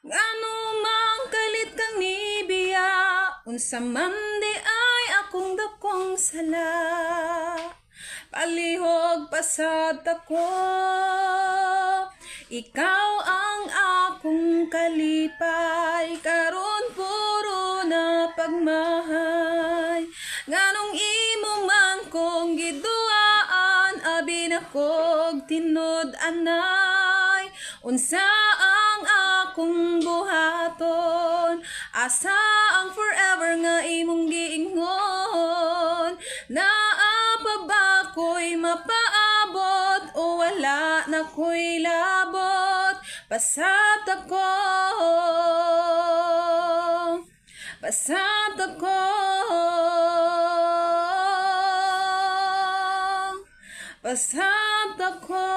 Ngano mang kalit kang nibiya, unsa man di ay akong dakong sala. Palihog pasad ako, ikaw ang akong kalipay, karon puro na pagmahay. Nganong imo man kong giduaan, abi na kog tinod anay. Unsa ang akong buhaton, asa ang forever nga imong giingon. Naa pa ba ko'y mapaabot o wala na ko'y labot? Pasat ako, pasat ako, pasat ako.